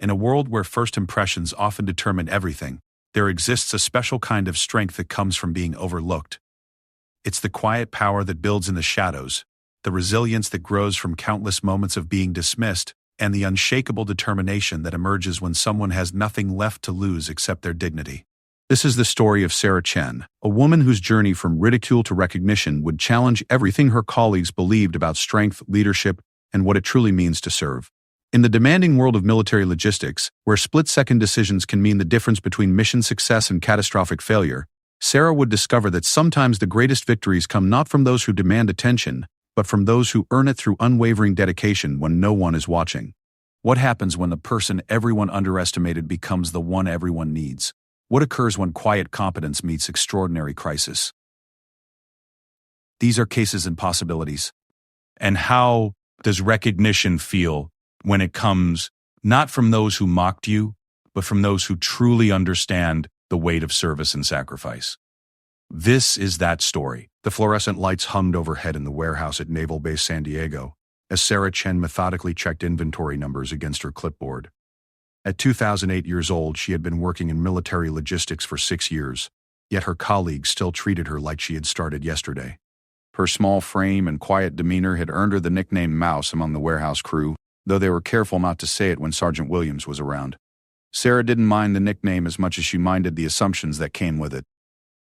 In a world where first impressions often determine everything, there exists a special kind of strength that comes from being overlooked. It's the quiet power that builds in the shadows, the resilience that grows from countless moments of being dismissed, and the unshakable determination that emerges when someone has nothing left to lose except their dignity. This is the story of Sarah Chen, a woman whose journey from ridicule to recognition would challenge everything her colleagues believed about strength, leadership, and what it truly means to serve. In the demanding world of military logistics, where split-second decisions can mean the difference between mission success and catastrophic failure, Sarah would discover that sometimes the greatest victories come not from those who demand attention, but from those who earn it through unwavering dedication when no one is watching. What happens when the person everyone underestimated becomes the one everyone needs? What occurs when quiet competence meets extraordinary crisis? These are cases and possibilities. And how does recognition feel when it comes not from those who mocked you, but from those who truly understand the weight of service and sacrifice? This is that story. The fluorescent lights hummed overhead in the warehouse at Naval Base San Diego, as Sarah Chen methodically checked inventory numbers against her clipboard. At 2008 years old, she had been working in military logistics for 6 years, yet her colleagues still treated her like she had started yesterday. Her small frame and quiet demeanor had earned her the nickname Mouse among the warehouse crew, though they were careful not to say it when Sergeant Williams was around. Sarah didn't mind the nickname as much as she minded the assumptions that came with it.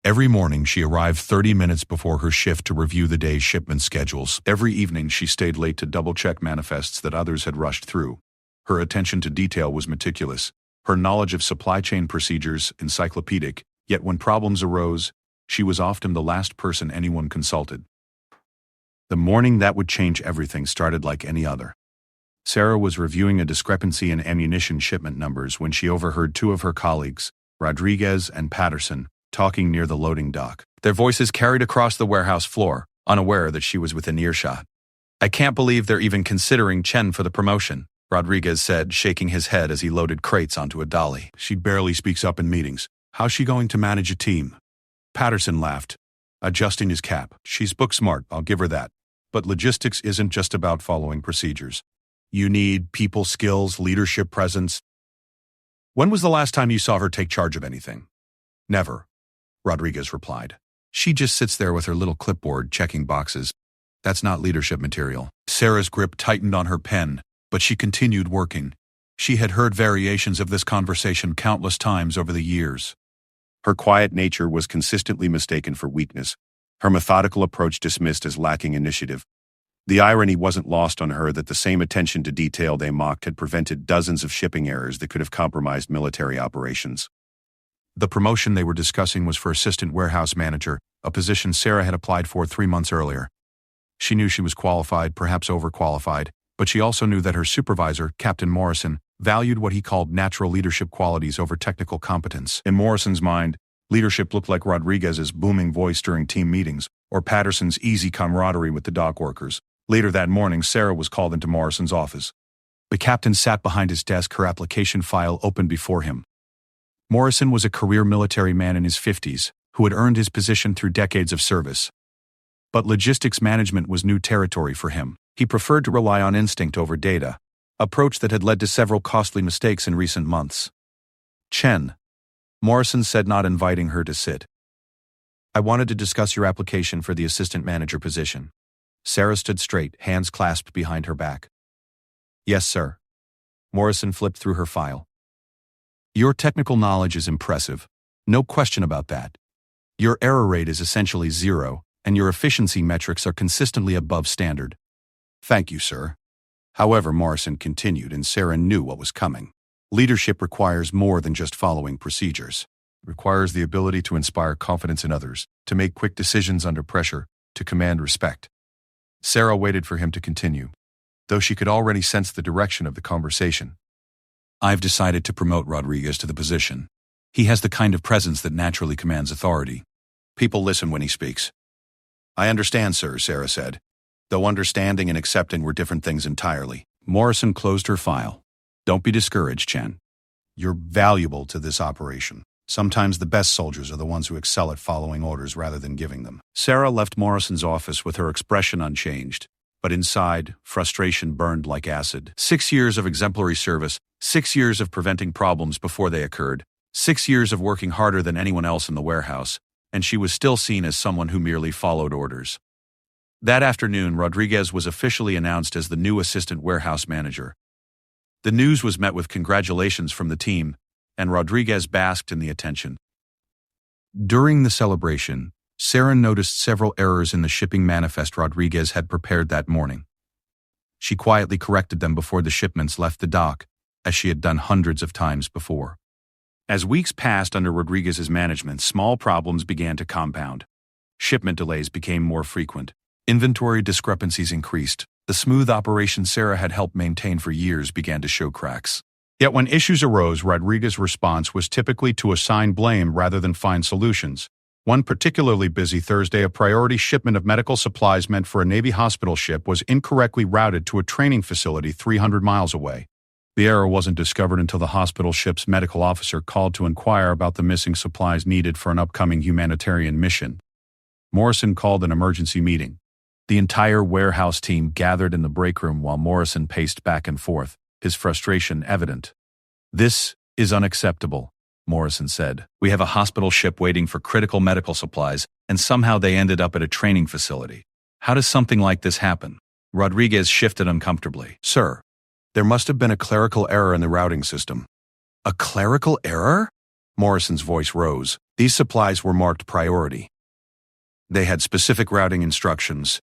Every morning, she arrived 30 minutes before her shift to review the day's shipment schedules. Every evening, she stayed late to double-check manifests that others had rushed through. Her attention to detail was meticulous, her knowledge of supply chain procedures encyclopedic, yet when problems arose, she was often the last person anyone consulted. The morning that would change everything started like any other. Sarah was reviewing a discrepancy in ammunition shipment numbers when she overheard two of her colleagues, Rodriguez and Patterson, talking near the loading dock. Their voices carried across the warehouse floor, unaware that she was within earshot. "I can't believe they're even considering Chen for the promotion," Rodriguez said, shaking his head as he loaded crates onto a dolly. "She barely speaks up in meetings. How's she going to manage a team?" Patterson laughed, adjusting his cap. "She's book smart, I'll give her that. But logistics isn't just about following procedures. You need people skills, leadership presence." "When was the last time you saw her take charge of anything?" "Never," Rodriguez replied. "She just sits there with her little clipboard checking boxes. That's not leadership material." Sarah's grip tightened on her pen, but she continued working. She had heard variations of this conversation countless times over the years. Her quiet nature was consistently mistaken for weakness, her methodical approach dismissed as lacking initiative. The irony wasn't lost on her that the same attention to detail they mocked had prevented dozens of shipping errors that could have compromised military operations. The promotion they were discussing was for assistant warehouse manager, a position Sarah had applied for 3 months earlier. She knew she was qualified, perhaps overqualified, but she also knew that her supervisor, Captain Morrison, valued what he called natural leadership qualities over technical competence. In Morrison's mind, leadership looked like Rodriguez's booming voice during team meetings, or Patterson's easy camaraderie with the dock workers. Later that morning, Sarah was called into Morrison's office. The captain sat behind his desk, her application file open before him. Morrison was a career military man in his 50s, who had earned his position through decades of service. But logistics management was new territory for him. He preferred to rely on instinct over data, approach that had led to several costly mistakes in recent months. "Chen," Morrison said, not inviting her to sit. "I wanted to discuss your application for the assistant manager position." Sarah stood straight, hands clasped behind her back. "Yes, sir." Morrison flipped through her file. "Your technical knowledge is impressive. No question about that. Your error rate is essentially 0, and your efficiency metrics are consistently above standard." "Thank you, sir." However, Morrison continued, and Sarah knew what was coming. Leadership requires more than just following procedures. It requires the ability to inspire confidence in others, to make quick decisions under pressure, to command respect. Sarah waited for him to continue, though she could already sense the direction of the conversation. "I've decided to promote Rodriguez to the position. He has the kind of presence that naturally commands authority. People listen when he speaks." "I understand, sir," Sarah said, though understanding and accepting were different things entirely. Morrison closed her file. "Don't be discouraged, Chen. You're valuable to this operation. Sometimes the best soldiers are the ones who excel at following orders rather than giving them." Sarah left Morrison's office with her expression unchanged, but inside, frustration burned like acid. 6 years of exemplary service, 6 years of preventing problems before they occurred, 6 years of working harder than anyone else in the warehouse, and she was still seen as someone who merely followed orders. That afternoon, Rodriguez was officially announced as the new assistant warehouse manager. The news was met with congratulations from the team, and Rodriguez basked in the attention. During the celebration, Sarah noticed several errors in the shipping manifest Rodriguez had prepared that morning. She quietly corrected them before the shipments left the dock, as she had done hundreds of times before. As weeks passed under Rodriguez's management, small problems began to compound. Shipment delays became more frequent. Inventory discrepancies increased. The smooth operation Sarah had helped maintain for years began to show cracks. Yet when issues arose, Rodriguez's response was typically to assign blame rather than find solutions. One particularly busy Thursday, a priority shipment of medical supplies meant for a Navy hospital ship was incorrectly routed to a training facility 300 miles away. The error wasn't discovered until the hospital ship's medical officer called to inquire about the missing supplies needed for an upcoming humanitarian mission. Morrison called an emergency meeting. The entire warehouse team gathered in the break room while Morrison paced back and forth, his frustration evident. "This is unacceptable," Morrison said. "We have a hospital ship waiting for critical medical supplies, and somehow they ended up at a training facility. How does something like this happen?" Rodriguez shifted uncomfortably. "Sir, there must have been a clerical error in the routing system." "A clerical error?" Morrison's voice rose. "These supplies were marked priority. They had specific routing instructions.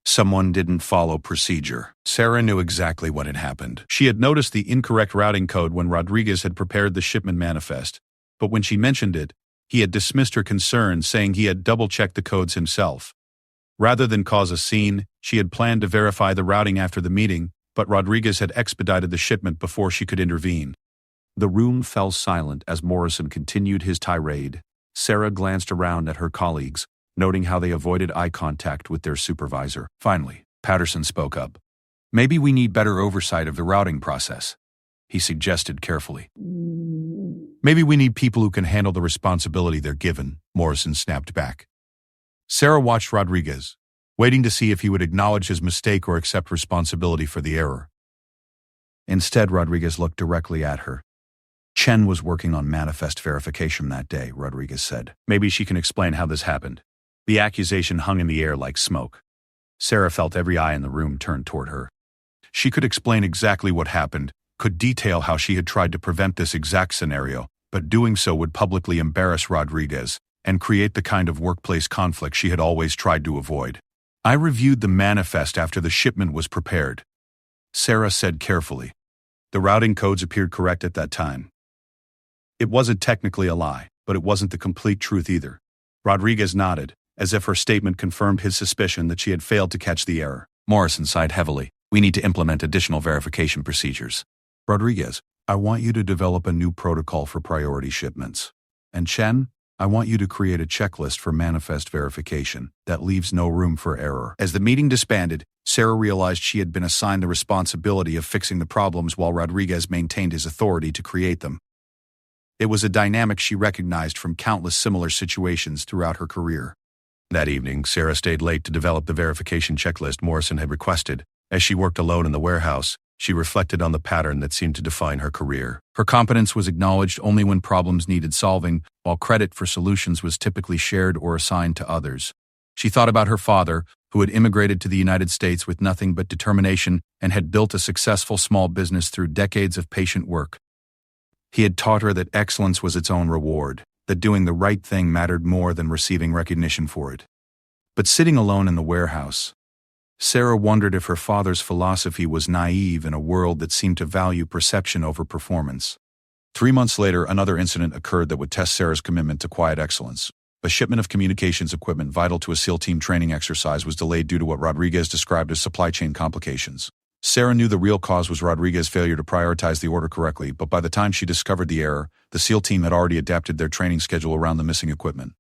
Someone didn't follow procedure." Sarah knew exactly what had happened. She had noticed the incorrect routing code when Rodriguez had prepared the shipment manifest, but when she mentioned it, he had dismissed her concerns, saying he had double-checked the codes himself. Rather than cause a scene, she had planned to verify the routing after the meeting, but Rodriguez had expedited the shipment before she could intervene. The room fell silent as Morrison continued his tirade. Sarah glanced around at her colleagues, noting how they avoided eye contact with their supervisor. Finally, Patterson spoke up. "Maybe we need better oversight of the routing process," he suggested carefully. "Maybe we need people who can handle the responsibility they're given," Morrison snapped back. Sarah watched Rodriguez, waiting to see if he would acknowledge his mistake or accept responsibility for the error. Instead, Rodriguez looked directly at her. "Chen was working on manifest verification that day," Rodriguez said. "Maybe she can explain how this happened." The accusation hung in the air like smoke. Sarah felt every eye in the room turned toward her. She could explain exactly what happened, could detail how she had tried to prevent this exact scenario, but doing so would publicly embarrass Rodriguez and create the kind of workplace conflict she had always tried to avoid. "I reviewed the manifest after the shipment was prepared," Sarah said carefully. "The routing codes appeared correct at that time. It wasn't technically a lie, but it wasn't the complete truth either." Rodriguez nodded, as if her statement confirmed his suspicion that she had failed to catch the error. Morrison sighed heavily. "We need to implement additional verification procedures." "Rodriguez, I want you to develop a new protocol for priority shipments. And Chen, I want you to create a checklist for manifest verification that leaves no room for error." As the meeting disbanded, Sarah realized she had been assigned the responsibility of fixing the problems while Rodriguez maintained his authority to create them. It was a dynamic she recognized from countless similar situations throughout her career. That evening, Sarah stayed late to develop the verification checklist Morrison had requested. As she worked alone in the warehouse, she reflected on the pattern that seemed to define her career. Her competence was acknowledged only when problems needed solving, while credit for solutions was typically shared or assigned to others. She thought about her father, who had immigrated to the United States with nothing but determination and had built a successful small business through decades of patient work. He had taught her that excellence was its own reward, that doing the right thing mattered more than receiving recognition for it. But sitting alone in the warehouse, Sarah wondered if her father's philosophy was naive in a world that seemed to value perception over performance. 3 months later, another incident occurred that would test Sarah's commitment to quiet excellence. A shipment of communications equipment vital to a SEAL team training exercise was delayed due to what Rodriguez described as supply chain complications. Sarah knew the real cause was Rodriguez's failure to prioritize the order correctly, but by the time she discovered the error, the SEAL team had already adapted their training schedule around the missing equipment.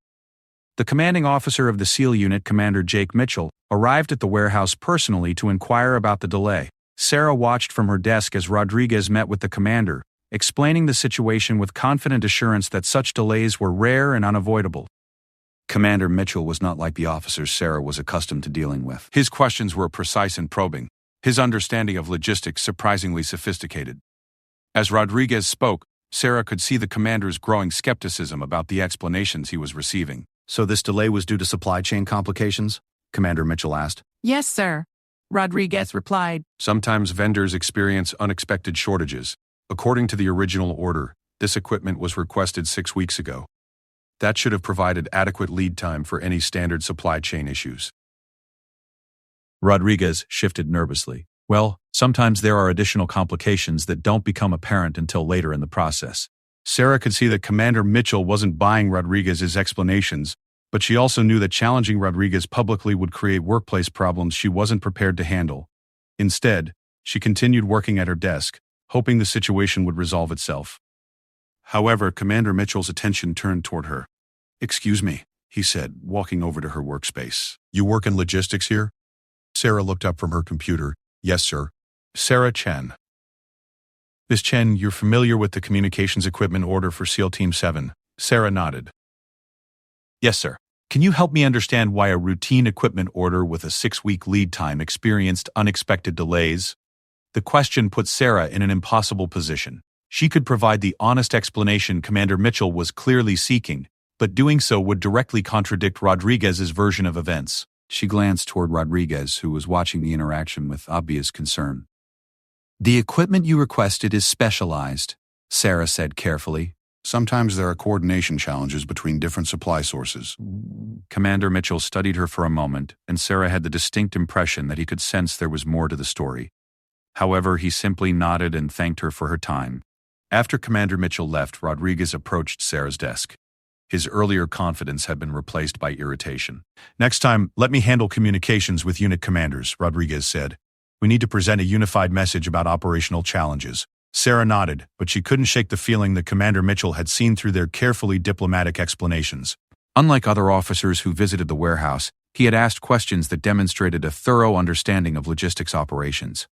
The commanding officer of the SEAL unit, Commander Jake Mitchell, arrived at the warehouse personally to inquire about the delay. Sarah watched from her desk as Rodriguez met with the commander, explaining the situation with confident assurance that such delays were rare and unavoidable. Commander Mitchell was not like the officers Sarah was accustomed to dealing with. His questions were precise and probing, his understanding of logistics surprisingly sophisticated. As Rodriguez spoke, Sarah could see the commander's growing skepticism about the explanations he was receiving. So this delay was due to supply chain complications? Commander Mitchell asked. Yes, sir, Rodriguez replied. Sometimes vendors experience unexpected shortages. According to the original order, this equipment was requested 6 weeks ago. That should have provided adequate lead time for any standard supply chain issues. Rodriguez shifted nervously. Well, sometimes there are additional complications that don't become apparent until later in the process. Sarah could see that Commander Mitchell wasn't buying Rodriguez's explanations, but she also knew that challenging Rodriguez publicly would create workplace problems she wasn't prepared to handle. Instead, she continued working at her desk, hoping the situation would resolve itself. However, Commander Mitchell's attention turned toward her. "Excuse me," he said, walking over to her workspace. "You work in logistics here?" Sarah looked up from her computer. "Yes, sir." "Sarah Chen." "Miss Chen, you're familiar with the communications equipment order for SEAL Team 7. Sarah nodded. "Yes, sir. Can you help me understand why a routine equipment order with a 6-week lead time experienced unexpected delays?" The question put Sarah in an impossible position. She could provide the honest explanation Commander Mitchell was clearly seeking, but doing so would directly contradict Rodriguez's version of events. She glanced toward Rodriguez, who was watching the interaction with obvious concern. "The equipment you requested is specialized," Sarah said carefully. "Sometimes there are coordination challenges between different supply sources." Commander Mitchell studied her for a moment, and Sarah had the distinct impression that he could sense there was more to the story. However, he simply nodded and thanked her for her time. After Commander Mitchell left, Rodriguez approached Sarah's desk. His earlier confidence had been replaced by irritation. "Next time, let me handle communications with unit commanders," Rodriguez said. "We need to present a unified message about operational challenges." Sarah nodded, but she couldn't shake the feeling that Commander Mitchell had seen through their carefully diplomatic explanations. Unlike other officers who visited the warehouse, he had asked questions that demonstrated a thorough understanding of logistics operations.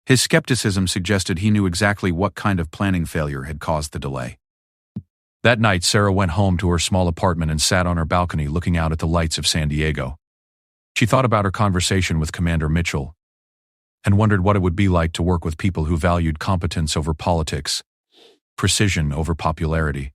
His skepticism suggested he knew exactly what kind of planning failure had caused the delay. That night, Sarah went home to her small apartment and sat on her balcony looking out at the lights of San Diego. She thought about her conversation with Commander Mitchell and wondered what it would be like to work with people who valued competence over politics, precision over popularity.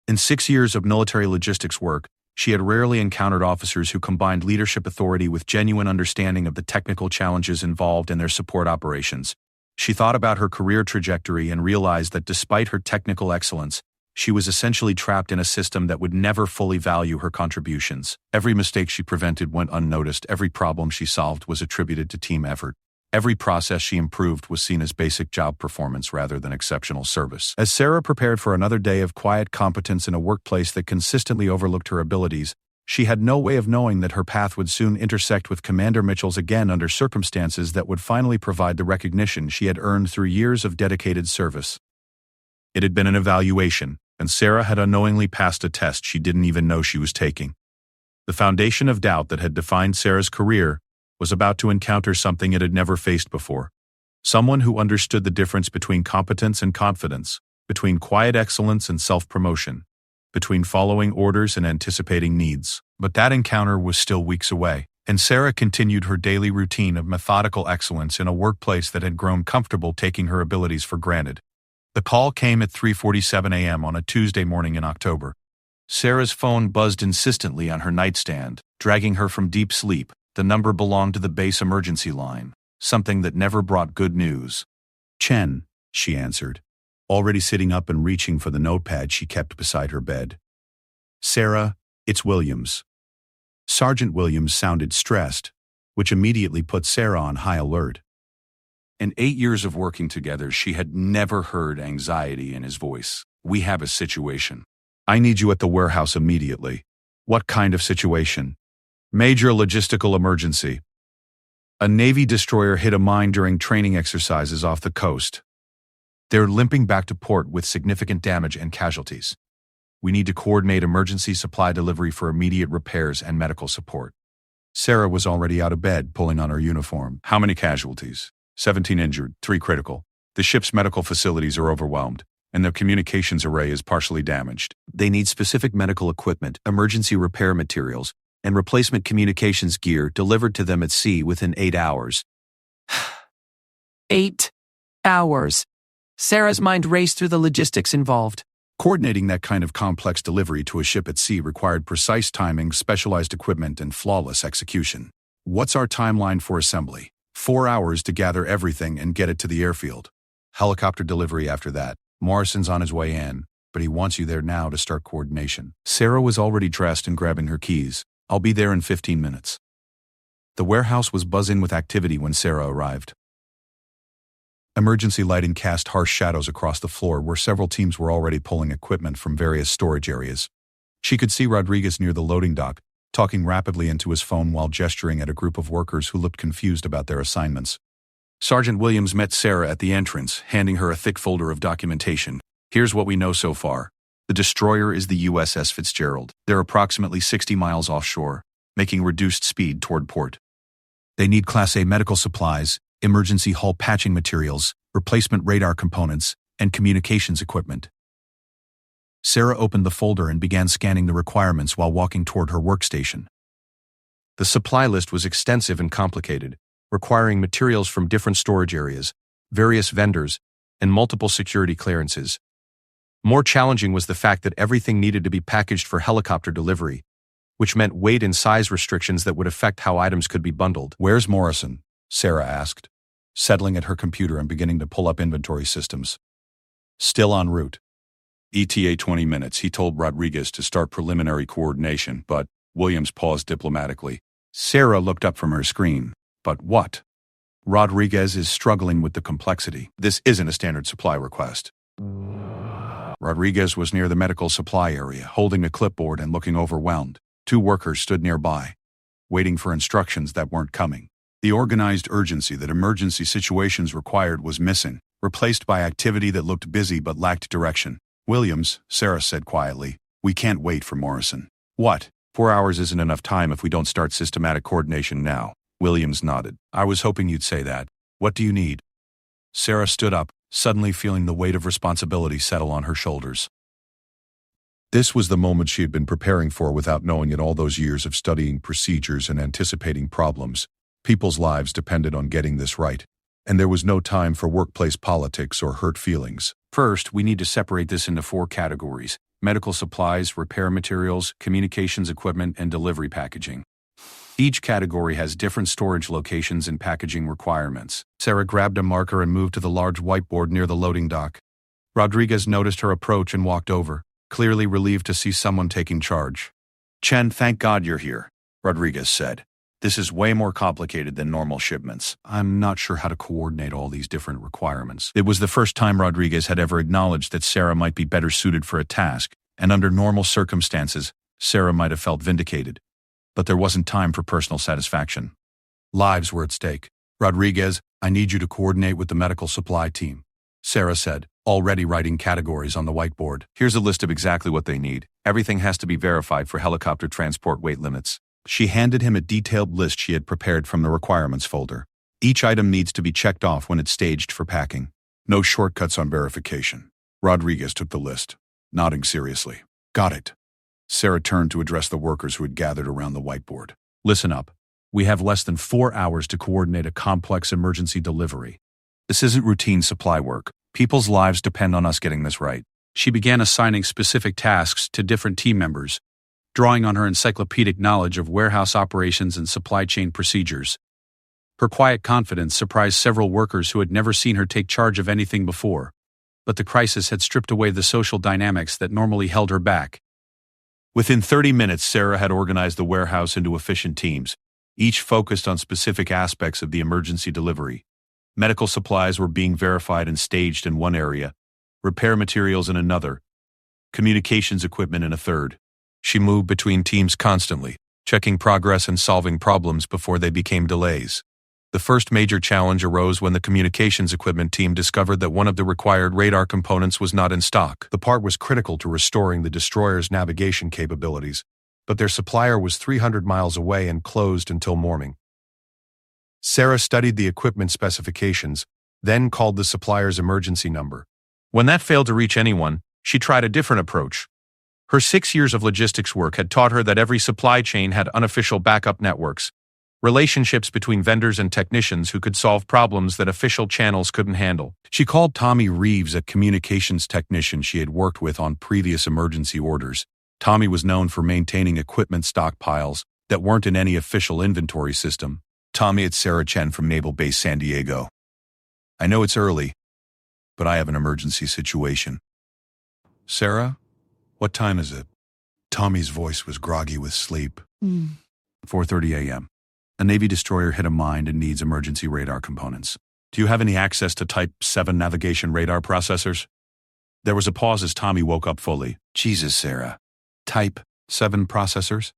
In 6 years of military logistics work, she had rarely encountered officers who combined leadership authority with genuine understanding of the technical challenges involved in their support operations. She thought about her career trajectory and realized that despite her technical excellence, she was essentially trapped in a system that would never fully value her contributions. Every mistake she prevented went unnoticed. Every problem she solved was attributed to team effort. Every process she improved was seen as basic job performance rather than exceptional service. As Sarah prepared for another day of quiet competence in a workplace that consistently overlooked her abilities, she had no way of knowing that her path would soon intersect with Commander Mitchell's again under circumstances that would finally provide the recognition she had earned through years of dedicated service. It had been an evaluation, and Sarah had unknowingly passed a test she didn't even know she was taking. The foundation of doubt that had defined Sarah's career was about to encounter something it had never faced before. Someone who understood the difference between competence and confidence, between quiet excellence and self-promotion, between following orders and anticipating needs. But that encounter was still weeks away, and Sarah continued her daily routine of methodical excellence in a workplace that had grown comfortable taking her abilities for granted. The call came at 3:47 a.m. on a Tuesday morning in October. Sarah's phone buzzed insistently on her nightstand, dragging her from deep sleep. The number belonged to the base emergency line, something that never brought good news. "Chen," she answered, already sitting up and reaching for the notepad she kept beside her bed. "Sarah, it's Williams." Sergeant Williams sounded stressed, which immediately put Sarah on high alert. In 8 years of working together, she had never heard anxiety in his voice. "We have a situation. I need you at the warehouse immediately." "What kind of situation?" "Major logistical emergency. A Navy destroyer hit a mine during training exercises off the coast. They're limping back to port with significant damage and casualties. We need to coordinate emergency supply delivery for immediate repairs and medical support." Sarah was already out of bed, pulling on her uniform. "How many casualties?" 17 injured, 3 critical. The ship's medical facilities are overwhelmed, and their communications array is partially damaged. They need specific medical equipment, emergency repair materials, and replacement communications gear delivered to them at sea within 8 hours. 8 hours, Sarah's mind raced through the logistics involved. Coordinating that kind of complex delivery to a ship at sea required precise timing, specialized equipment, and flawless execution. What's our timeline for assembly? 4 hours to gather everything and get it to the airfield. Helicopter delivery after that. Morrison's on his way in, but he wants you there now to start coordination. Sarah was already dressed and grabbing her keys. I'll be there in 15 minutes. The warehouse was buzzing with activity when Sarah arrived. Emergency lighting cast harsh shadows across the floor where several teams were already pulling equipment from various storage areas. She could see Rodriguez near the loading dock, talking rapidly into his phone while gesturing at a group of workers who looked confused about their assignments. Sergeant Williams met Sarah at the entrance, handing her a thick folder of documentation. Here's what we know so far. The destroyer is the USS Fitzgerald. They're approximately 60 miles offshore, making reduced speed toward port. They need Class A medical supplies, emergency hull patching materials, replacement radar components, and communications equipment. Sarah opened the folder and began scanning the requirements while walking toward her workstation. The supply list was extensive and complicated, requiring materials from different storage areas, various vendors, and multiple security clearances. More challenging was the fact that everything needed to be packaged for helicopter delivery, which meant weight and size restrictions that would affect how items could be bundled. Where's Morrison? Sarah asked, settling at her computer and beginning to pull up inventory systems. Still en route. ETA 20 minutes. He told Rodriguez to start preliminary coordination, but Williams paused diplomatically. Sarah looked up from her screen. But what? Rodriguez is struggling with the complexity. This isn't a standard supply request. Rodriguez was near the medical supply area, holding a clipboard and looking overwhelmed. 2 workers stood nearby, waiting for instructions that weren't coming. The organized urgency that emergency situations required was missing, replaced by activity that looked busy but lacked direction. Williams, Sarah said quietly, we can't wait for Morrison. What? 4 hours isn't enough time if we don't start systematic coordination now. Williams nodded. I was hoping you'd say that. What do you need? Sarah stood up, suddenly feeling the weight of responsibility settle on her shoulders. This was the moment she had been preparing for without knowing it all those years of studying procedures and anticipating problems. People's lives depended on getting this right, and there was no time for workplace politics or hurt feelings. First, we need to separate this into 4 categories: medical supplies, repair materials, communications equipment, and delivery packaging. Each category has different storage locations and packaging requirements. Sarah grabbed a marker and moved to the large whiteboard near the loading dock. Rodriguez noticed her approach and walked over, clearly relieved to see someone taking charge. Chen, thank God you're here, Rodriguez said. This is way more complicated than normal shipments. I'm not sure how to coordinate all these different requirements. It was the first time Rodriguez had ever acknowledged that Sarah might be better suited for a task, and under normal circumstances, Sarah might have felt vindicated. But there wasn't time for personal satisfaction. Lives were at stake. Rodriguez, I need you to coordinate with the medical supply team, Sarah said, already writing categories on the whiteboard. Here's a list of exactly what they need. Everything has to be verified for helicopter transport weight limits. She handed him a detailed list she had prepared from the requirements folder. Each item needs to be checked off when it's staged for packing. No shortcuts on verification. Rodriguez took the list, nodding seriously. Got it. Sarah turned to address the workers who had gathered around the whiteboard. Listen up. We have less than 4 hours to coordinate a complex emergency delivery. This isn't routine supply work. People's lives depend on us getting this right. She began assigning specific tasks to different team members, drawing on her encyclopedic knowledge of warehouse operations and supply chain procedures. Her quiet confidence surprised several workers who had never seen her take charge of anything before, but the crisis had stripped away the social dynamics that normally held her back. Within 30 minutes, Sarah had organized the warehouse into efficient teams, each focused on specific aspects of the emergency delivery. Medical supplies were being verified and staged in one area, repair materials in another, communications equipment in a third. She moved between teams constantly, checking progress and solving problems before they became delays. The first major challenge arose when the communications equipment team discovered that one of the required radar components was not in stock. The part was critical to restoring the destroyer's navigation capabilities, but their supplier was 300 miles away and closed until morning. Sarah studied the equipment specifications, then called the supplier's emergency number. When that failed to reach anyone, she tried a different approach. Her 6 years of logistics work had taught her that every supply chain had unofficial backup networks. relationships between vendors and technicians who could solve problems that official channels couldn't handle. She called Tommy Reeves, a communications technician she had worked with on previous emergency orders. Tommy was known for maintaining equipment stockpiles that weren't in any official inventory system. Tommy, it's Sarah Chen from Naval Base San Diego. I know it's early, but I have an emergency situation. Sarah, what time is it? Tommy's voice was groggy with sleep. 4:30 a.m. A Navy destroyer hit a mine and needs emergency radar components. Do you have any access to Type 7 navigation radar processors? There was a pause as Tommy woke up fully. Jesus, Sarah. Type 7 processors?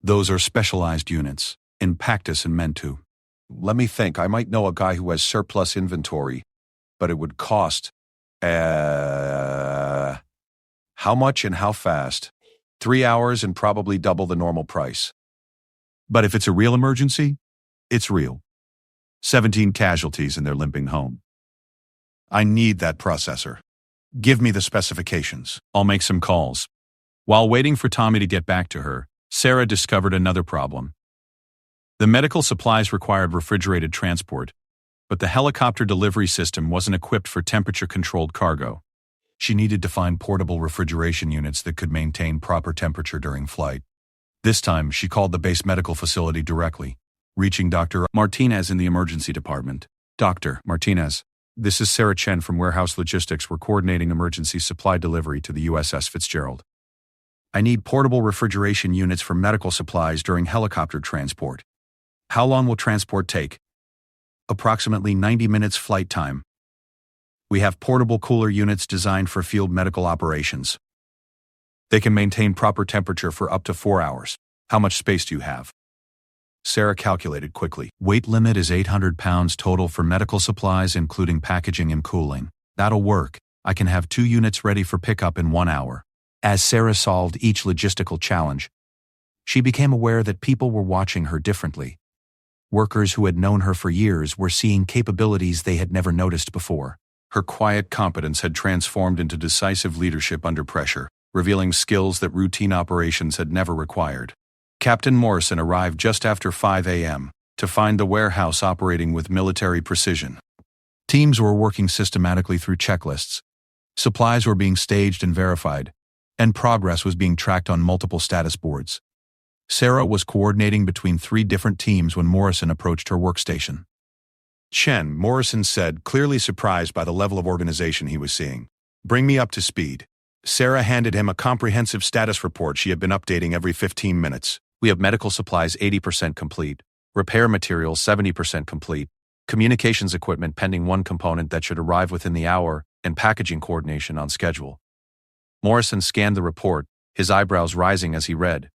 Those are specialized units, in practice and meant to. Let me think. I might know a guy who has surplus inventory, but it would cost... How much and how fast? 3 hours and probably double the normal price. But if it's a real emergency, it's real. 17 casualties and they're limping home. I need that processor. Give me the specifications. I'll make some calls. While waiting for Tommy to get back to her, Sarah discovered another problem. The medical supplies required refrigerated transport, but the helicopter delivery system wasn't equipped for temperature-controlled cargo. She needed to find portable refrigeration units that could maintain proper temperature during flight. This time, she called the base medical facility directly, reaching Dr. Martinez in the emergency department. Dr. Martinez, this is Sarah Chen from Warehouse Logistics. We're coordinating emergency supply delivery to the USS Fitzgerald. I need portable refrigeration units for medical supplies during helicopter transport. How long will transport take? Approximately 90 minutes flight time. We have portable cooler units designed for field medical operations. They can maintain proper temperature for up to 4 hours. How much space do you have? Sarah calculated quickly. Weight limit is 800 pounds total for medical supplies, including packaging and cooling. That'll work. I can have 2 units ready for pickup in 1 hour. As Sarah solved each logistical challenge, she became aware that people were watching her differently. Workers who had known her for years were seeing capabilities they had never noticed before. Her quiet competence had transformed into decisive leadership under pressure, revealing skills that routine operations had never required. Captain Morrison arrived just after 5 a.m. to find the warehouse operating with military precision. Teams were working systematically through checklists. Supplies were being staged and verified, and progress was being tracked on multiple status boards. Sarah was coordinating between 3 different teams when Morrison approached her workstation. Chen, Morrison said, clearly surprised by the level of organization he was seeing. Bring me up to speed. Sarah handed him a comprehensive status report she had been updating every 15 minutes. We have medical supplies 80% complete, repair materials 70% complete, communications equipment pending 1 component that should arrive within the hour, and packaging coordination on schedule. Morrison scanned the report, his eyebrows rising as he read.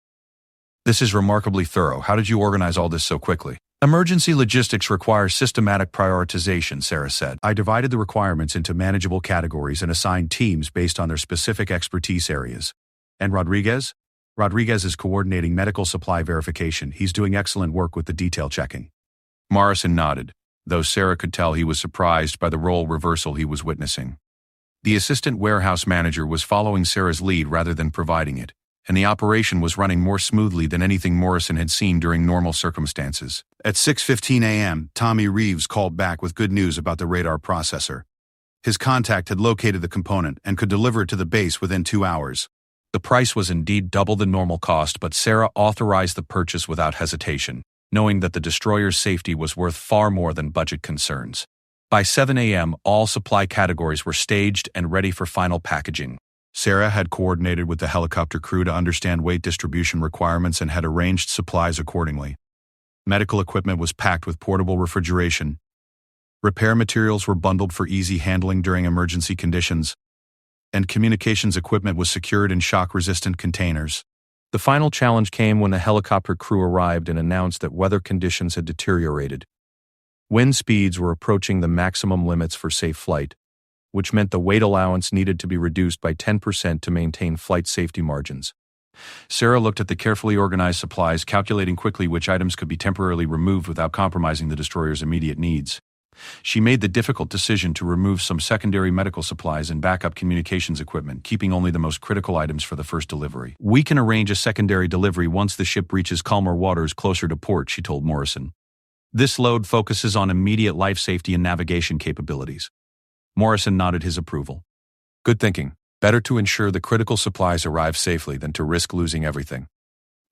This is remarkably thorough. How did you organize all this so quickly? Emergency logistics requires systematic prioritization, Sarah said. I divided the requirements into manageable categories and assigned teams based on their specific expertise areas. And Rodriguez? Rodriguez is coordinating medical supply verification. He's doing excellent work with the detail checking. Morrison nodded, though Sarah could tell he was surprised by the role reversal he was witnessing. The assistant warehouse manager was following Sarah's lead rather than providing it, and the operation was running more smoothly than anything Morrison had seen during normal circumstances. At 6:15 a.m., Tommy Reeves called back with good news about the radar processor. His contact had located the component and could deliver it to the base within 2 hours. The price was indeed double the normal cost, but Sarah authorized the purchase without hesitation, knowing that the destroyer's safety was worth far more than budget concerns. By 7 a.m., all supply categories were staged and ready for final packaging. Sarah had coordinated with the helicopter crew to understand weight distribution requirements and had arranged supplies accordingly. Medical equipment was packed with portable refrigeration. Repair materials were bundled for easy handling during emergency conditions, and communications equipment was secured in shock-resistant containers. The final challenge came when the helicopter crew arrived and announced that weather conditions had deteriorated. Wind speeds were approaching the maximum limits for safe flight, which meant the weight allowance needed to be reduced by 10% to maintain flight safety margins. Sarah looked at the carefully organized supplies, calculating quickly which items could be temporarily removed without compromising the destroyer's immediate needs. She made the difficult decision to remove some secondary medical supplies and backup communications equipment, keeping only the most critical items for the first delivery. "We can arrange a secondary delivery once the ship reaches calmer waters closer to port," she told Morrison. "This load focuses on immediate life safety and navigation capabilities." Morrison nodded his approval. Good thinking. Better to ensure the critical supplies arrive safely than to risk losing everything.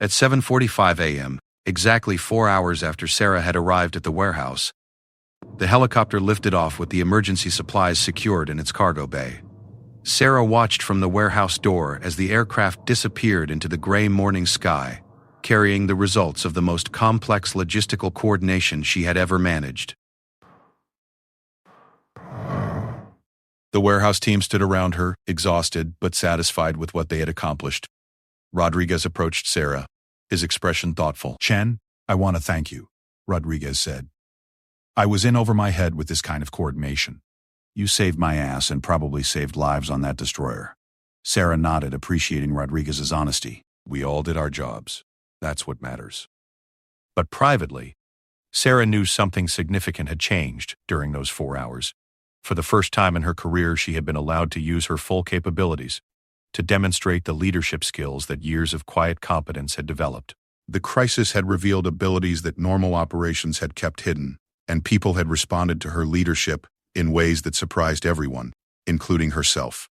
At 7:45 a.m., exactly 4 hours after Sarah had arrived at the warehouse, the helicopter lifted off with the emergency supplies secured in its cargo bay. Sarah watched from the warehouse door as the aircraft disappeared into the gray morning sky, carrying the results of the most complex logistical coordination she had ever managed. The warehouse team stood around her, exhausted but satisfied with what they had accomplished. Rodriguez approached Sarah, his expression thoughtful. "Chen, I want to thank you," Rodriguez said. "I was in over my head with this kind of coordination. You saved my ass and probably saved lives on that destroyer." Sarah nodded, appreciating Rodriguez's honesty. We all did our jobs. That's what matters. But privately, Sarah knew something significant had changed during those 4 hours. For the first time in her career, she had been allowed to use her full capabilities, to demonstrate the leadership skills that years of quiet competence had developed. The crisis had revealed abilities that normal operations had kept hidden, and people had responded to her leadership in ways that surprised everyone, including herself.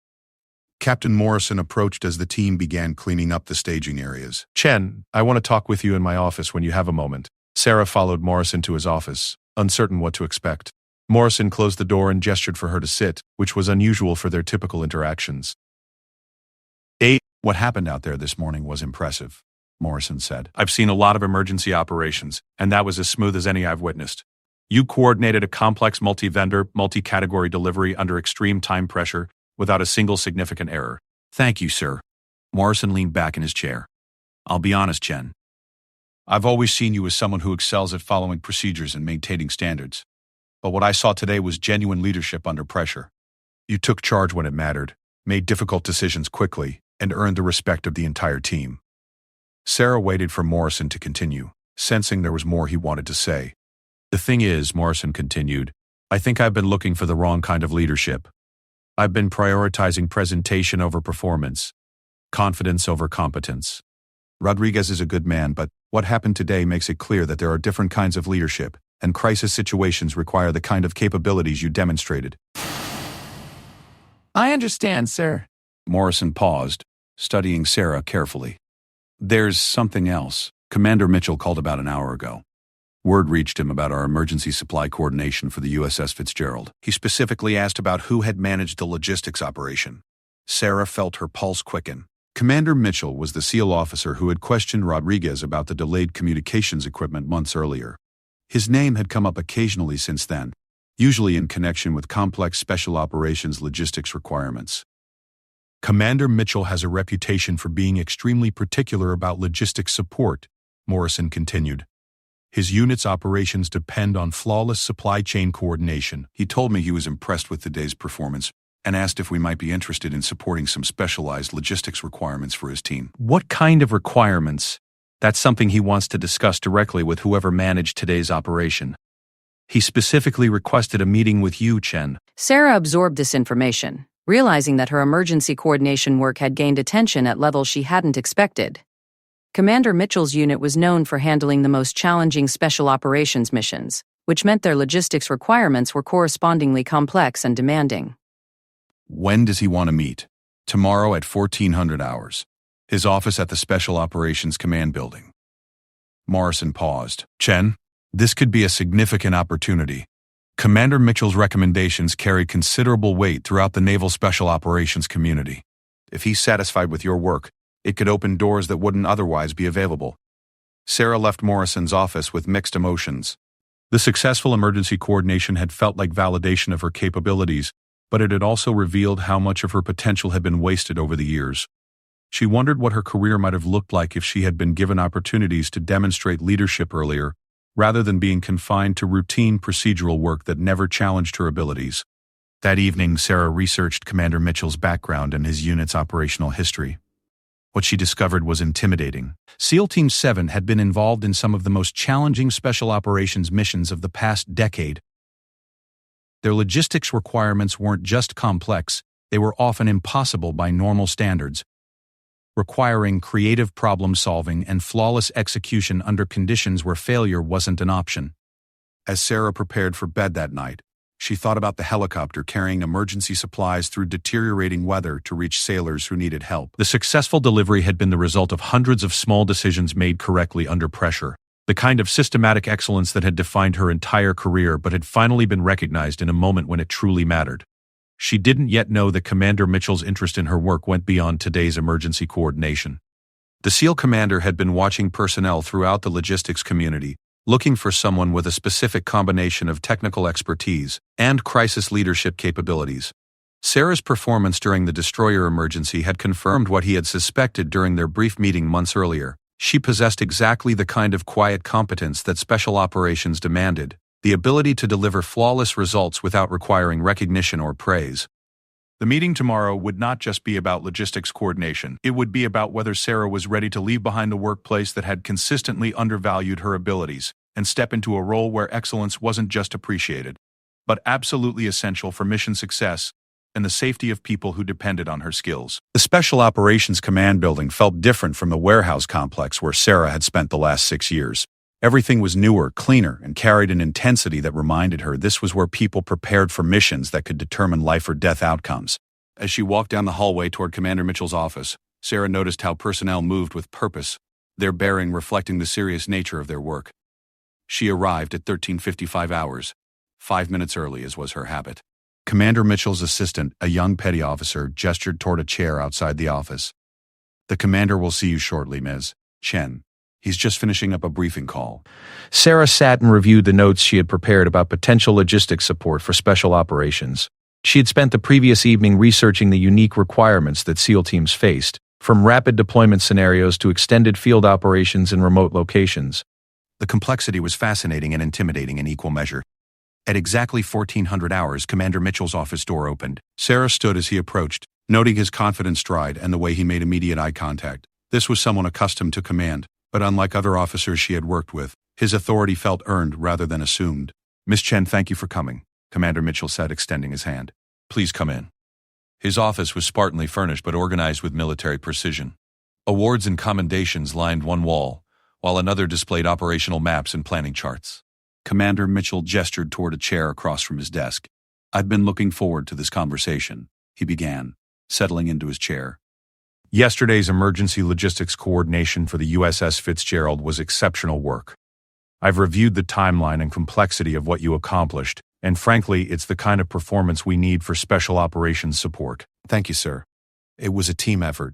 Captain Morrison approached as the team began cleaning up the staging areas. "Chen, I want to talk with you in my office when you have a moment." Sarah followed Morrison to his office, uncertain what to expect. Morrison closed the door and gestured for her to sit, which was unusual for their typical interactions. "What happened out there this morning was impressive," Morrison said. "I've seen a lot of emergency operations, and that was as smooth as any I've witnessed. You coordinated a complex multi-vendor, multi-category delivery under extreme time pressure without a single significant error." "Thank you, sir." Morrison leaned back in his chair. "I'll be honest, Chen. I've always seen you as someone who excels at following procedures and maintaining standards. But what I saw today was genuine leadership under pressure. You took charge when it mattered, made difficult decisions quickly, and earned the respect of the entire team." Sarah waited for Morrison to continue, sensing there was more he wanted to say. "The thing is," Morrison continued, "I think I've been looking for the wrong kind of leadership. I've been prioritizing presentation over performance, confidence over competence. Rodriguez is a good man, but what happened today makes it clear that there are different kinds of leadership, and crisis situations require the kind of capabilities you demonstrated." I understand, sir. Morrison paused, studying Sarah carefully. "There's something else. Commander Mitchell called about an hour ago. Word reached him about our emergency supply coordination for the USS Fitzgerald. He specifically asked about who had managed the logistics operation." Sarah felt her pulse quicken. Commander Mitchell was the SEAL officer who had questioned Rodriguez about the delayed communications equipment months earlier. His name had come up occasionally since then, usually in connection with complex special operations logistics requirements. "Commander Mitchell has a reputation for being extremely particular about logistics support," Morrison continued. "His unit's operations depend on flawless supply chain coordination." He told me he was impressed with today's performance and asked if we might be interested in supporting some specialized logistics requirements for his team. What kind of requirements? That's something he wants to discuss directly with whoever managed today's operation. He specifically requested a meeting with you, Chen. Sarah absorbed this information, realizing that her emergency coordination work had gained attention at levels she hadn't expected. Commander Mitchell's unit was known for handling the most challenging special operations missions, which meant their logistics requirements were correspondingly complex and demanding. "When does he want to meet?" "Tomorrow at 1400 hours. His office at the Special Operations Command Building." Morrison paused. "Chen, this could be a significant opportunity. Commander Mitchell's recommendations carry considerable weight throughout the Naval Special Operations community. If he's satisfied with your work, it could open doors that wouldn't otherwise be available." Sarah left Morrison's office with mixed emotions. The successful emergency coordination had felt like validation of her capabilities, but it had also revealed how much of her potential had been wasted over the years. She wondered what her career might have looked like if she had been given opportunities to demonstrate leadership earlier, rather than being confined to routine procedural work that never challenged her abilities. That evening, Sarah researched Commander Mitchell's background and his unit's operational history. What she discovered was intimidating. SEAL Team 7 had been involved in some of the most challenging special operations missions of the past decade. Their logistics requirements weren't just complex, they were often impossible by normal standards, requiring creative problem-solving and flawless execution under conditions where failure wasn't an option. As Sarah prepared for bed that night, she thought about the helicopter carrying emergency supplies through deteriorating weather to reach sailors who needed help. The successful delivery had been the result of hundreds of small decisions made correctly under pressure, the kind of systematic excellence that had defined her entire career but had finally been recognized in a moment when it truly mattered. She didn't yet know that Commander Mitchell's interest in her work went beyond today's emergency coordination. The SEAL commander had been watching personnel throughout the logistics community, looking for someone with a specific combination of technical expertise and crisis leadership capabilities. Sarah's performance during the destroyer emergency had confirmed what he had suspected during their brief meeting months earlier. She possessed exactly the kind of quiet competence that special operations demanded, the ability to deliver flawless results without requiring recognition or praise. The meeting tomorrow would not just be about logistics coordination. It would be about whether Sarah was ready to leave behind a workplace that had consistently undervalued her abilities and step into a role where excellence wasn't just appreciated, but absolutely essential for mission success and the safety of people who depended on her skills. The Special Operations Command building felt different from the warehouse complex where Sarah had spent the last 6 years. Everything was newer, cleaner, and carried an intensity that reminded her this was where people prepared for missions that could determine life or death outcomes. As she walked down the hallway toward Commander Mitchell's office, Sarah noticed how personnel moved with purpose, their bearing reflecting the serious nature of their work. She arrived at 13:55 hours, 5 minutes early as was her habit. Commander Mitchell's assistant, a young petty officer, gestured toward a chair outside the office. "The commander will see you shortly, Ms. Chen. He's just finishing up a briefing call." Sarah sat and reviewed the notes she had prepared about potential logistics support for special operations. She had spent the previous evening researching the unique requirements that SEAL teams faced, from rapid deployment scenarios to extended field operations in remote locations. The complexity was fascinating and intimidating in equal measure. At exactly 1400 hours, Commander Mitchell's office door opened. Sarah stood as he approached, noting his confident stride and the way he made immediate eye contact. This was someone accustomed to command, but unlike other officers she had worked with, his authority felt earned rather than assumed. "Miss Chen, thank you for coming," Commander Mitchell said, extending his hand. "Please come in." His office was spartanly furnished but organized with military precision. Awards and commendations lined one wall, while another displayed operational maps and planning charts. Commander Mitchell gestured toward a chair across from his desk. "I've been looking forward to this conversation," he began, settling into his chair. Yesterday's emergency logistics coordination for the USS Fitzgerald was exceptional work. I've reviewed the timeline and complexity of what you accomplished, and frankly, it's the kind of performance we need for special operations support. "Thank you, sir. It was a team effort."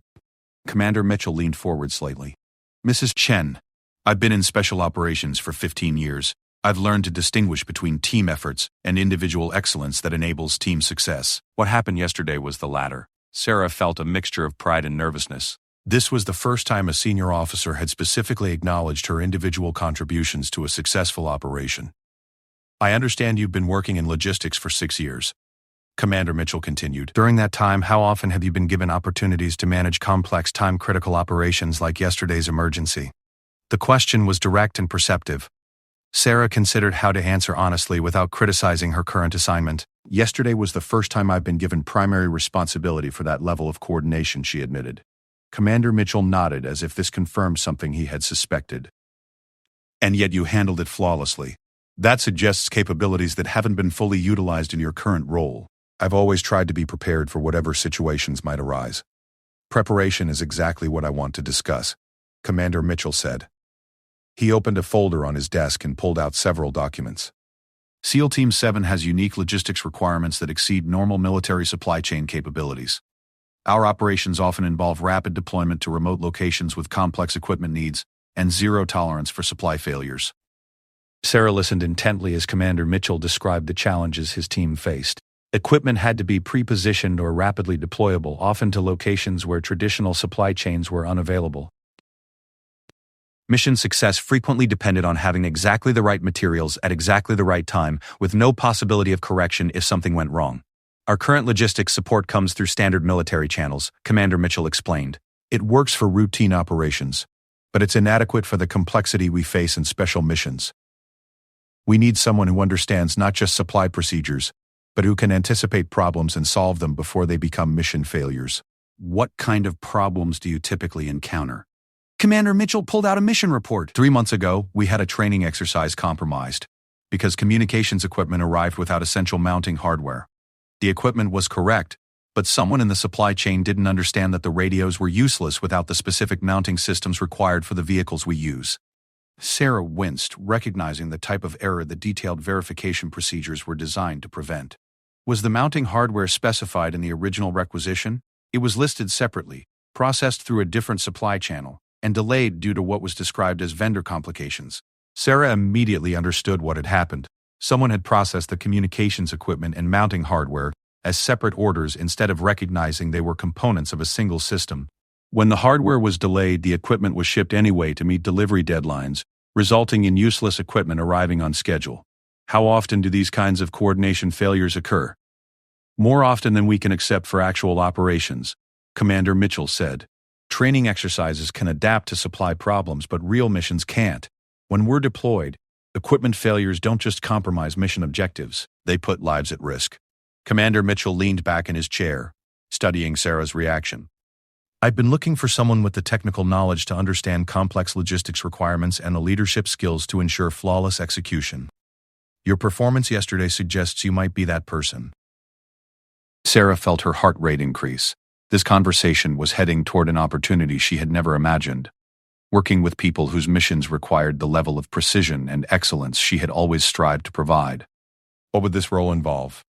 Commander Mitchell leaned forward slightly. "Mrs. Chen, I've been in special operations for 15 years. I've learned to distinguish between team efforts and individual excellence that enables team success. What happened yesterday was the latter." Sarah felt a mixture of pride and nervousness. This was the first time a senior officer had specifically acknowledged her individual contributions to a successful operation. "I understand you've been working in logistics for 6 years," Commander Mitchell continued. "During that time, how often have you been given opportunities to manage complex, time-critical operations like yesterday's emergency?" The question was direct and perceptive. Sarah considered how to answer honestly without criticizing her current assignment. "Yesterday was the first time I've been given primary responsibility for that level of coordination," she admitted. Commander Mitchell nodded as if this confirmed something he had suspected. "And yet you handled it flawlessly. That suggests capabilities that haven't been fully utilized in your current role. I've always tried to be prepared for whatever situations might arise." "Preparation is exactly what I want to discuss," Commander Mitchell said. He opened a folder on his desk and pulled out several documents. "SEAL Team 7 has unique logistics requirements that exceed normal military supply chain capabilities. Our operations often involve rapid deployment to remote locations with complex equipment needs and zero tolerance for supply failures." Sarah listened intently as Commander Mitchell described the challenges his team faced. Equipment had to be pre-positioned or rapidly deployable, often to locations where traditional supply chains were unavailable. Mission success frequently depended on having exactly the right materials at exactly the right time, with no possibility of correction if something went wrong. "Our current logistics support comes through standard military channels," Commander Mitchell explained. "It works for routine operations, but it's inadequate for the complexity we face in special missions. We need someone who understands not just supply procedures, but who can anticipate problems and solve them before they become mission failures. What kind of problems do you typically encounter? Commander Mitchell pulled out a mission report. 3 months ago, we had a training exercise compromised because communications equipment arrived without essential mounting hardware. The equipment was correct, but someone in the supply chain didn't understand that the radios were useless without the specific mounting systems required for the vehicles we use. Sarah winced, recognizing the type of error the detailed verification procedures were designed to prevent. Was the mounting hardware specified in the original requisition? It was listed separately, processed through a different supply channel, and delayed due to what was described as vendor complications. Sarah immediately understood what had happened. Someone had processed the communications equipment and mounting hardware as separate orders instead of recognizing they were components of a single system. When the hardware was delayed, the equipment was shipped anyway to meet delivery deadlines, resulting in useless equipment arriving on schedule. How often do these kinds of coordination failures occur? More often than we can accept for actual operations, Commander Mitchell said. Training exercises can adapt to supply problems, but real missions can't. When we're deployed, equipment failures don't just compromise mission objectives, they put lives at risk. Commander Mitchell leaned back in his chair, studying Sarah's reaction. I've been looking for someone with the technical knowledge to understand complex logistics requirements and the leadership skills to ensure flawless execution. Your performance yesterday suggests you might be that person. Sarah felt her heart rate increase. This conversation was heading toward an opportunity she had never imagined. Working with people whose missions required the level of precision and excellence she had always strived to provide. What would this role involve?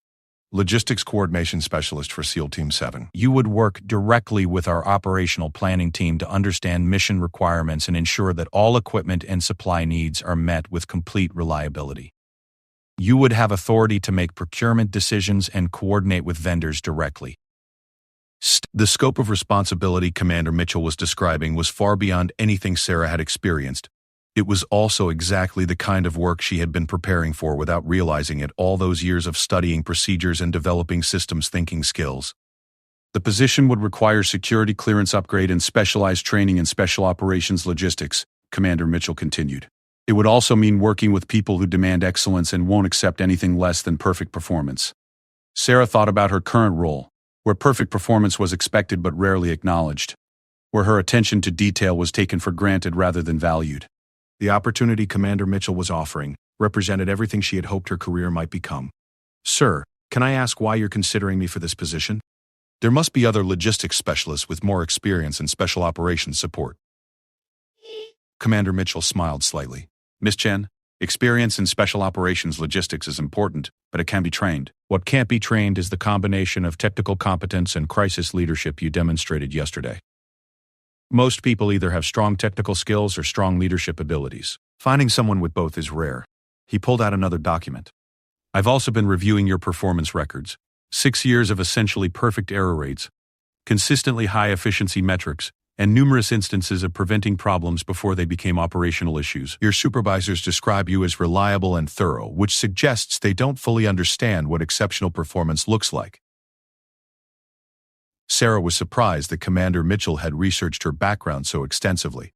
Logistics Coordination Specialist for SEAL Team 7. You would work directly with our operational planning team to understand mission requirements and ensure that all equipment and supply needs are met with complete reliability. You would have authority to make procurement decisions and coordinate with vendors directly. The scope of responsibility Commander Mitchell was describing was far beyond anything Sarah had experienced. It was also exactly the kind of work she had been preparing for without realizing it, all those years of studying procedures and developing systems thinking skills. The position would require security clearance upgrade and specialized training in special operations logistics, Commander Mitchell continued. It would also mean working with people who demand excellence and won't accept anything less than perfect performance. Sarah thought about her current role, where perfect performance was expected but rarely acknowledged, where her attention to detail was taken for granted rather than valued. The opportunity Commander Mitchell was offering represented everything she had hoped her career might become. Sir, can I ask why you're considering me for this position? There must be other logistics specialists with more experience in special operations support. Commander Mitchell smiled slightly. Miss Chen, experience in special operations logistics is important, but it can be trained. What can't be trained is the combination of technical competence and crisis leadership you demonstrated yesterday. Most people either have strong technical skills or strong leadership abilities. Finding someone with both is rare. He pulled out another document. I've also been reviewing your performance records. 6 years of essentially perfect error rates, consistently high efficiency metrics, and numerous instances of preventing problems before they became operational issues. Your supervisors describe you as reliable and thorough, which suggests they don't fully understand what exceptional performance looks like. Sarah was surprised that Commander Mitchell had researched her background so extensively.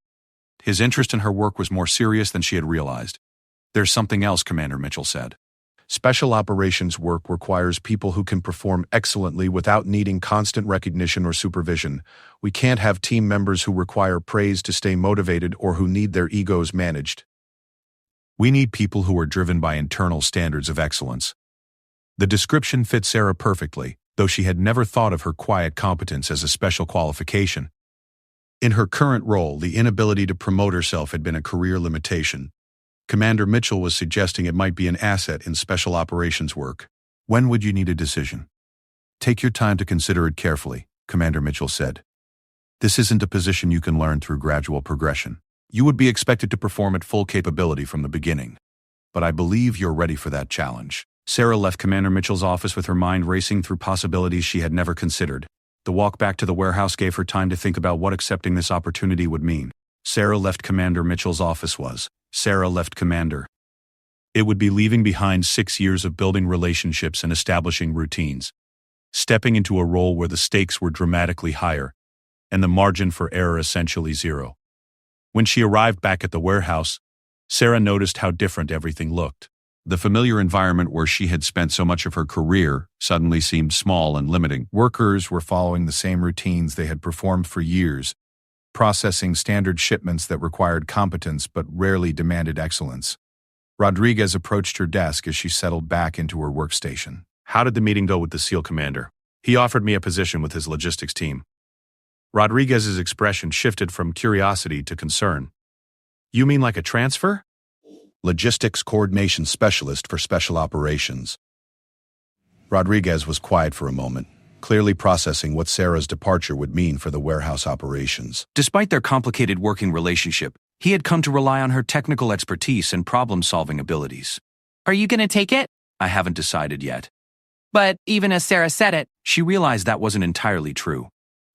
His interest in her work was more serious than she had realized. There's something else, Commander Mitchell said. Special operations work requires people who can perform excellently without needing constant recognition or supervision. We can't have team members who require praise to stay motivated or who need their egos managed. We need people who are driven by internal standards of excellence. The description fit Sarah perfectly, though she had never thought of her quiet competence as a special qualification. In her current role, the inability to promote herself had been a career limitation. Commander Mitchell was suggesting it might be an asset in special operations work. When would you need a decision? Take your time to consider it carefully, Commander Mitchell said. This isn't a position you can learn through gradual progression. You would be expected to perform at full capability from the beginning. But I believe you're ready for that challenge. Sarah left Commander Mitchell's office with her mind racing through possibilities she had never considered. The walk back to the warehouse gave her time to think about what accepting this opportunity would mean. Sarah left Commander Mitchell's office was. Sarah left Commander. It would be leaving behind 6 years of building relationships and establishing routines, stepping into a role where the stakes were dramatically higher, and the margin for error essentially zero. When she arrived back at the warehouse, Sarah noticed how different everything looked. The familiar environment where she had spent so much of her career suddenly seemed small and limiting. Workers were following the same routines they had performed for years, processing standard shipments that required competence but rarely demanded excellence. Rodriguez approached her desk as she settled back into her workstation. How did the meeting go with the SEAL commander? He offered me a position with his logistics team. Rodriguez's expression shifted from curiosity to concern. You mean like a transfer? Logistics coordination specialist for special operations. Rodriguez was quiet for a moment, clearly processing what Sarah's departure would mean for the warehouse operations. Despite their complicated working relationship, he had come to rely on her technical expertise and problem-solving abilities. Are you going to take it? I haven't decided yet. But even as Sarah said it, She realized that wasn't entirely true.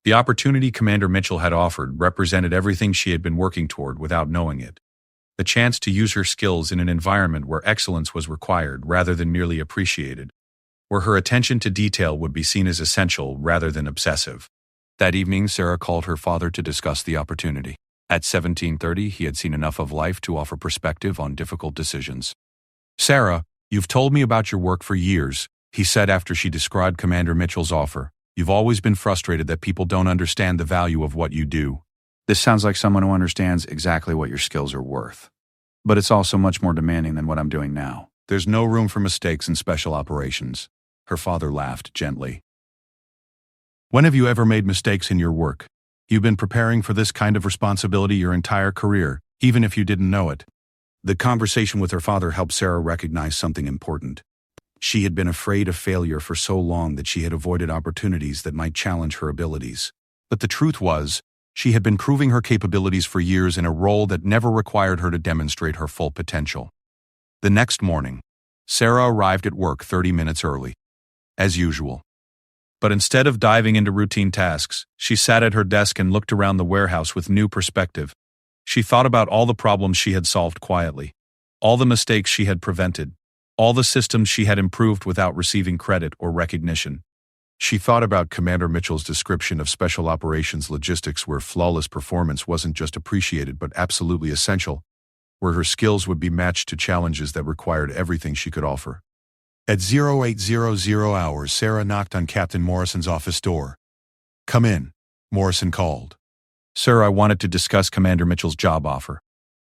The opportunity Commander Mitchell had offered represented everything she had been working toward without knowing it. The chance to use her skills in an environment where excellence was required rather than merely appreciated, where her attention to detail would be seen as essential rather than obsessive. That evening, Sarah called her father to discuss the opportunity. At 17:30, he had seen enough of life to offer perspective on difficult decisions. Sarah, you've told me about your work for years, he said after she described Commander Mitchell's offer. You've always been frustrated that people don't understand the value of what you do. This sounds like someone who understands exactly what your skills are worth. But it's also much more demanding than what I'm doing now. There's no room for mistakes in special operations. Her father laughed gently. When have you ever made mistakes in your work? You've been preparing for this kind of responsibility your entire career, even if you didn't know it. The conversation with her father helped Sarah recognize something important. She had been afraid of failure for so long that she had avoided opportunities that might challenge her abilities. But the truth was, she had been proving her capabilities for years in a role that never required her to demonstrate her full potential. The next morning, Sarah arrived at work 30 minutes early, as usual. But instead of diving into routine tasks, she sat at her desk and looked around the warehouse with new perspective. She thought about all the problems she had solved quietly, all the mistakes she had prevented, all the systems she had improved without receiving credit or recognition. She thought about Commander Mitchell's description of special operations logistics where flawless performance wasn't just appreciated but absolutely essential, where her skills would be matched to challenges that required everything she could offer. At 0800 hours, Sarah knocked on Captain Morrison's office door. "Come in," Morrison called. "Sir, I wanted to discuss Commander Mitchell's job offer."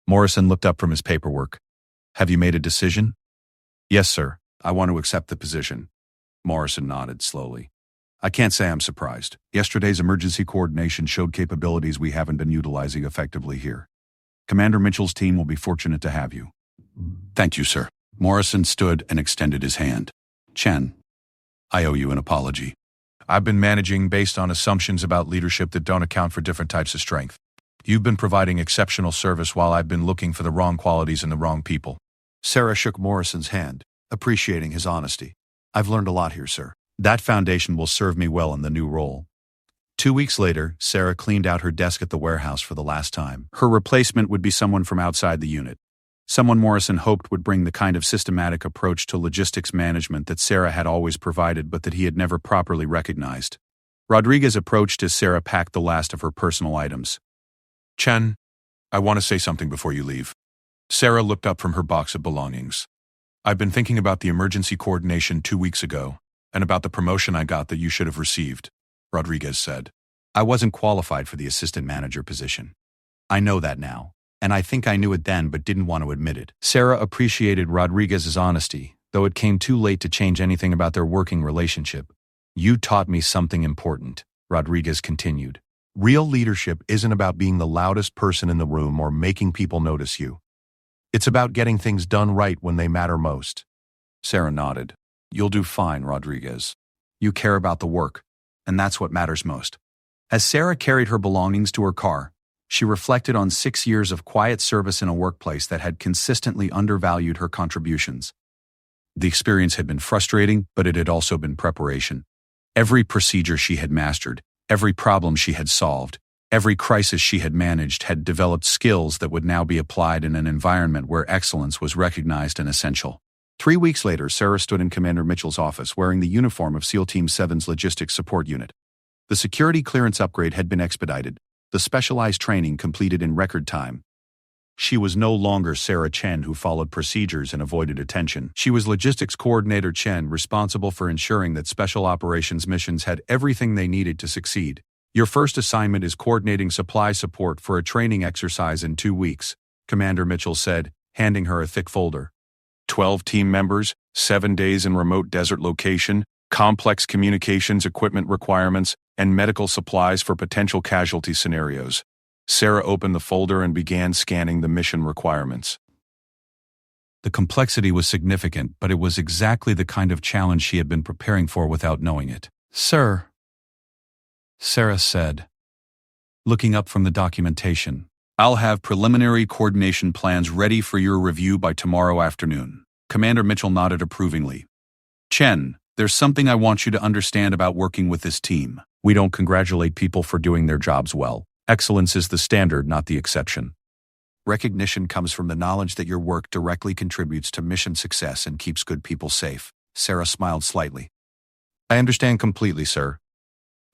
Morrison looked up from his paperwork. "Have you made a decision?" Yes, sir. I want to accept the position. Morrison nodded slowly. I can't say I'm surprised. Yesterday's emergency coordination showed capabilities we haven't been utilizing effectively here. Commander Mitchell's team will be fortunate to have you. "Thank you, sir." Morrison stood and extended his hand. "Chen, I owe you an apology. I've been managing based on assumptions about leadership that don't account for different types of strength. You've been providing exceptional service while I've been looking for the wrong qualities in the wrong people." Sarah shook Morrison's hand, appreciating his honesty. "I've learned a lot here, sir. That foundation will serve me well in the new role." 2 weeks later, Sarah cleaned out her desk at the warehouse for the last time. Her replacement would be someone from outside the unit. Someone Morrison hoped would bring the kind of systematic approach to logistics management that Sarah had always provided but that he had never properly recognized. Rodriguez approached as Sarah packed the last of her personal items. "Chen, I want to say something before you leave." Sarah looked up from her box of belongings. "I've been thinking about the emergency coordination 2 weeks ago, and about the promotion I got that you should have received," Rodriguez said. I wasn't qualified for the assistant manager position. I know that now, and I think I knew it then but didn't want to admit it. Sarah appreciated Rodriguez's honesty, though it came too late to change anything about their working relationship. You taught me something important, Rodriguez continued. Real leadership isn't about being the loudest person in the room or making people notice you. It's about getting things done right when they matter most. Sarah nodded. You'll do fine, Rodriguez. You care about the work, and that's what matters most. As Sarah carried her belongings to her car, she reflected on 6 years of quiet service in a workplace that had consistently undervalued her contributions. The experience had been frustrating, but it had also been preparation. Every procedure she had mastered, every problem she had solved, every crisis she had managed had developed skills that would now be applied in an environment where excellence was recognized and essential. 3 weeks later, Sarah stood in Commander Mitchell's office wearing the uniform of SEAL Team 7's Logistics Support Unit. The security clearance upgrade had been expedited, the specialized training completed in record time. She was no longer Sarah Chen, who followed procedures and avoided attention. She was Logistics Coordinator Chen, responsible for ensuring that Special Operations missions had everything they needed to succeed. Your first assignment is coordinating supply support for a training exercise in 2 weeks, Commander Mitchell said, handing her a thick folder. 12 team members, 7 days in remote desert location, complex communications equipment requirements, and medical supplies for potential casualty scenarios. Sarah opened the folder and began scanning the mission requirements. The complexity was significant, but it was exactly the kind of challenge she had been preparing for without knowing it. "Sir," Sarah said, looking up from the documentation, "I'll have preliminary coordination plans ready for your review by tomorrow afternoon." Commander Mitchell nodded approvingly. "Chen, there's something I want you to understand about working with this team. We don't congratulate people for doing their jobs well. Excellence is the standard, not the exception. Recognition comes from the knowledge that your work directly contributes to mission success and keeps good people safe." Sarah smiled slightly. "I understand completely, sir."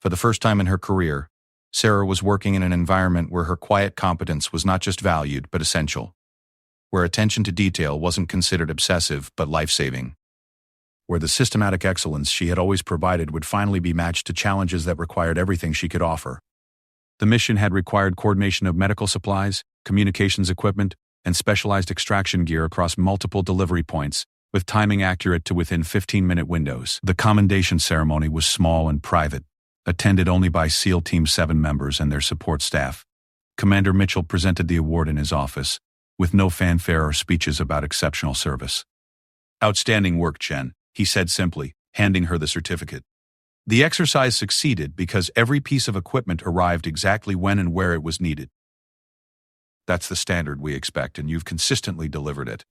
For the first time in her career, Sarah was working in an environment where her quiet competence was not just valued but essential, where attention to detail wasn't considered obsessive but life-saving, where the systematic excellence she had always provided would finally be matched to challenges that required everything she could offer. The mission had required coordination of medical supplies, communications equipment, and specialized extraction gear across multiple delivery points, with timing accurate to within 15-minute windows. The commendation ceremony was small and private, attended only by SEAL Team 7 members and their support staff. Commander Mitchell presented the award in his office, with no fanfare or speeches about exceptional service. "Outstanding work, Chen," he said simply, handing her the certificate. "The exercise succeeded because every piece of equipment arrived exactly when and where it was needed. That's the standard we expect, and you've consistently delivered it."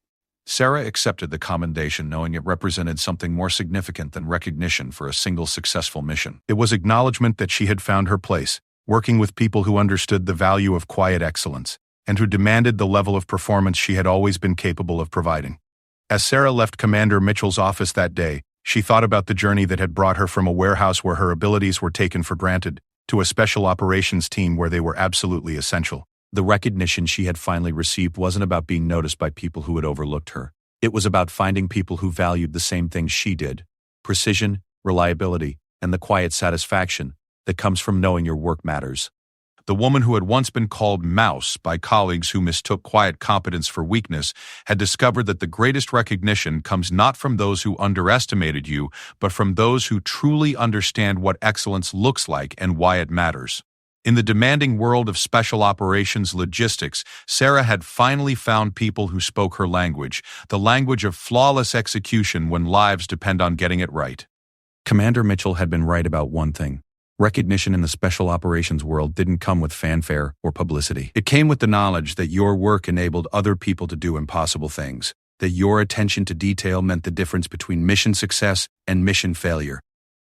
Sarah accepted the commendation, knowing it represented something more significant than recognition for a single successful mission. It was acknowledgement that she had found her place, working with people who understood the value of quiet excellence, and who demanded the level of performance she had always been capable of providing. As Sarah left Commander Mitchell's office that day, she thought about the journey that had brought her from a warehouse where her abilities were taken for granted to a special operations team where they were absolutely essential. The recognition she had finally received wasn't about being noticed by people who had overlooked her. It was about finding people who valued the same things she did: precision, reliability, and the quiet satisfaction that comes from knowing your work matters. The woman who had once been called Mouse by colleagues who mistook quiet competence for weakness had discovered that the greatest recognition comes not from those who underestimated you, but from those who truly understand what excellence looks like and why it matters. In the demanding world of special operations logistics, Sarah had finally found people who spoke her language, the language of flawless execution when lives depend on getting it right. Commander Mitchell had been right about one thing. Recognition in the special operations world didn't come with fanfare or publicity. It came with the knowledge that your work enabled other people to do impossible things, that your attention to detail meant the difference between mission success and mission failure,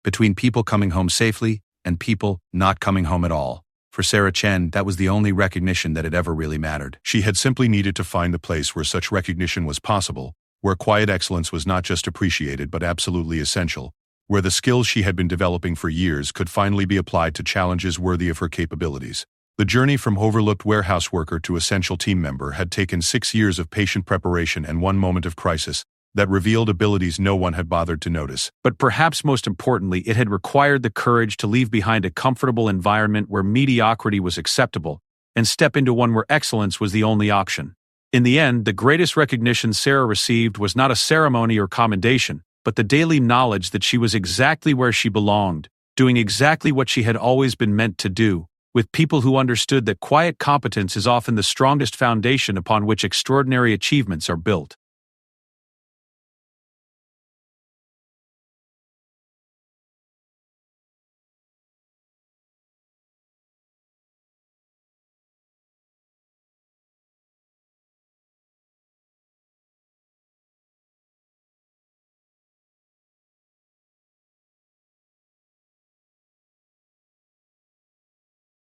between people coming home safely and people not coming home at all. For Sarah Chen, that was the only recognition that had ever really mattered. She had simply needed to find the place where such recognition was possible, where quiet excellence was not just appreciated but absolutely essential, where the skills she had been developing for years could finally be applied to challenges worthy of her capabilities. The journey from overlooked warehouse worker to essential team member had taken 6 years of patient preparation and one moment of crisis that revealed abilities no one had bothered to notice. But perhaps most importantly, it had required the courage to leave behind a comfortable environment where mediocrity was acceptable and step into one where excellence was the only option. In the end, the greatest recognition Sarah received was not a ceremony or commendation, but the daily knowledge that she was exactly where she belonged, doing exactly what she had always been meant to do, with people who understood that quiet competence is often the strongest foundation upon which extraordinary achievements are built.